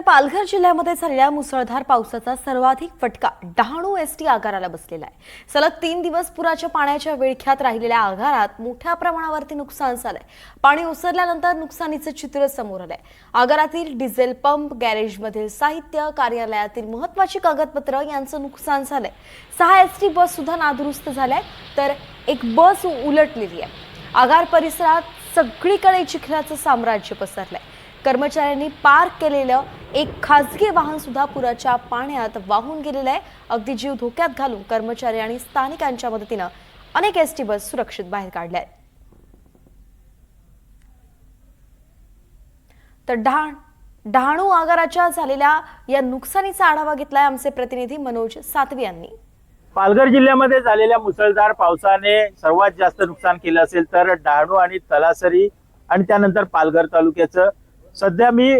पालघर जिल्ह्यामध्ये झालेल्या मुसळधार पावसाचा सर्वाधिक फटका डहाणू एसटी आगाराला बसलेला आहे। सलग 3 दिवस पुराच्या पाण्याच्या विळख्यात राहिलेल्या आगारात मोठ्या प्रमाणावरती नुकसान झालंय। पाणी ओसरल्यानंतर नुकसानीचे चित्र समोर आलंय। आगारातील डिझेल पंप, गॅरेजमधील साहित्य, कार्यालयातील महत्त्वाची कागदपत्र यांचं नुकसान झालंय। 6 एसटी बस सुद्धा नादुरुस्त झाल्या तर एक बस उलटलेली आहे। आगार परिसरात सगळीकडे चिखलाचं साम्राज्य पसरलंय। कर्मचाऱ्यांनी पार्क केलेलं एक खासगी वाहन सुद्धा पुराच्या पाण्यात वाहून गेलेलं आहे। अगदी जीव धोक्यात घालून कर्मचारी आणि स्थानिकांच्या मदतीनं अनेक एसटी बस सुरक्षित बाहेर काढल्या आहेत। तर डहाणू आगाराच्या झालेल्या या नुकसानीचा आढावा घेतलाय आमचे प्रतिनिधी मनोज सातवी यांनी। पालघर जिल्ह्यामध्ये झालेल्या मुसळधार पावसाने सर्वात जास्त नुकसान केलं असेल तर डहाणू आणि तलासरी आणि त्यानंतर पालघर तालुक्याचं। सध्या मी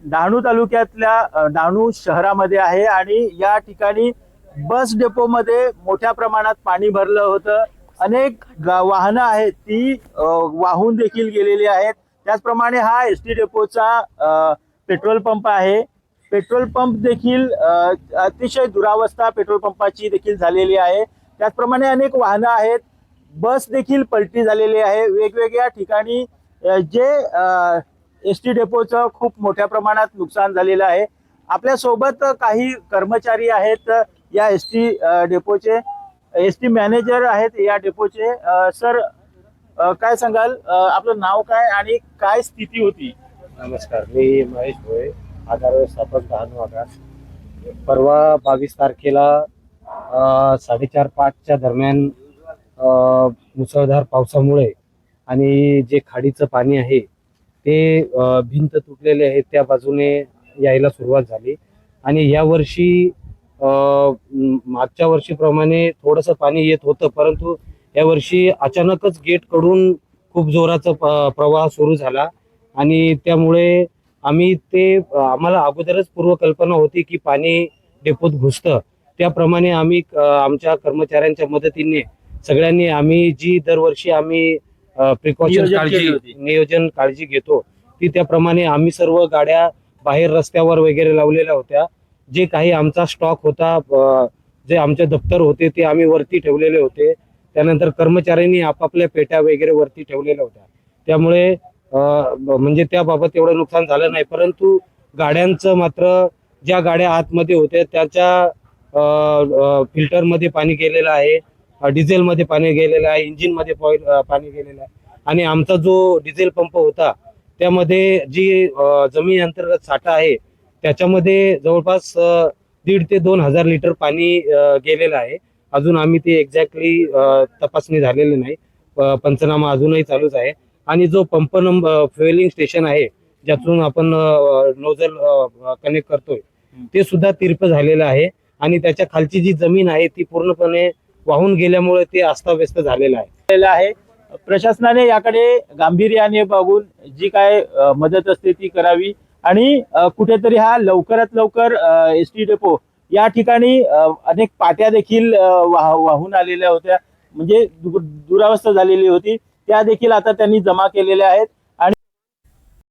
डहाणू तालुक्यातल्या डहाणू शहरामध्ये आहे आणि या ठिकाणी बस डेपोमध्ये मोठ्या प्रमाणात पाणी भरलं होतं। अनेक वाहनं आहेत ती वाहून देखील गेलेली आहेत। त्याचप्रमाणे हा एसटी डेपोचा पेट्रोल पंप आहे। पेट्रोल पंप देखील अतिशय दुरावस्था पेट्रोल पंपाची देखील झालेली आहे। त्याचप्रमाणे अनेक वाहनं आहेत, बस देखील पलटी झालेली आहे। वेगवेगळ्या ठिकाणी जे एसटी डेपोचं खूप मोठ्या प्रमाणात नुकसान झालेलं आहे। आपल्या सोबत काही कर्मचारी आहेत या एसटी डेपोचे, एसटी मॅनेजर आहेत या डेपोचे। सर, काय सांगाल, आपलं नाव काय आणि काय स्थिती होती? नमस्कार, मी महेश भोये, आगार व्यवस्थापक डहाणू आगार। परवा 22 तारखेला 4:30-5च्या दरम्यान मुसळधार पावसामुळे आणि जे खाडीचं पाणी आहे ते भिंत तुटलेले आहे त्या बाजूने यायला सुरुवात झाली आणि या वर्षी मागच्या वर्षीप्रमाणे थोडंसं पाणी येत होतं, परंतु या वर्षी अचानकच गेट कडून खूप जोराचा प्रवाह सुरू झाला आणि त्यामुळे आम्हाला अगोदरच पूर्वकल्पना होती की पाणी डेपोत घुसतं। त्याप्रमाणे आम्ही आमच्या कर्मचाऱ्यांच्या मदतीने सगळ्यांनी आम्ही जी दरवर्षी आम्ही नियोजन काळजी घेतो ती त्याप्रमाणे आम्ही सर्व गाड्या बाहेर रस्त्यावर वगैरे लावलेल्या होत्या। जे काही आमचा स्टॉक होता, जे आमचे दप्तर होते ते आम्ही वरती ठेवलेले होते। त्यानंतर कर्मचाऱ्यांनी आपापल्या पेट्या वगैरे वरती ठेवलेल्या होत्या। त्यामुळे म्हणजे त्याबाबत एवढं नुकसान झालं नाही, परंतु गाड्यांचं मात्र ज्या गाड्या आतमध्ये होत्या त्याच्या फिल्टरमध्ये पाणी गेलेलं आहे, डिझेलमध्ये पाणी गेलेलं आहे, इंजिनमध्ये पाणी गेलेलं आहे आणि आमचा जो डिझेल पंप होता त्यामध्ये जी जमीन अंतर्गत साठा आहे त्याच्यामध्ये जवळपास 1,500 ते 2,000 लिटर पाणी गेलेलं आहे। अजून आम्ही ते एक्झॅक्टली तपासणी झालेली नाही, पंचनामा अजूनही चालूच आहे। आणि जो पंप नंबर फ्युएलिंग स्टेशन आहे ज्यातून आपण नोझल कनेक्ट करतोय ते सुद्धा तिरप झालेलं आहे आणि त्याच्या खालची जी जमीन आहे ती पूर्णपणे वाहून गेल्यामुळे ते अस्ताव्यस्त झालेलं आहे। प्रशासनाने याकडे गांभीर्याने बघून जी काय मदत असते ती करावी आणि कुठेतरी हा लवकरात लवकर एसटी डेपो या ठिकाणी अनेक पाट्या देखील वाहून आलेल्या होत्या, म्हणजे दुरावस्था झालेली होती, त्या देखील आता त्यांनी जमा केलेल्या आहेत।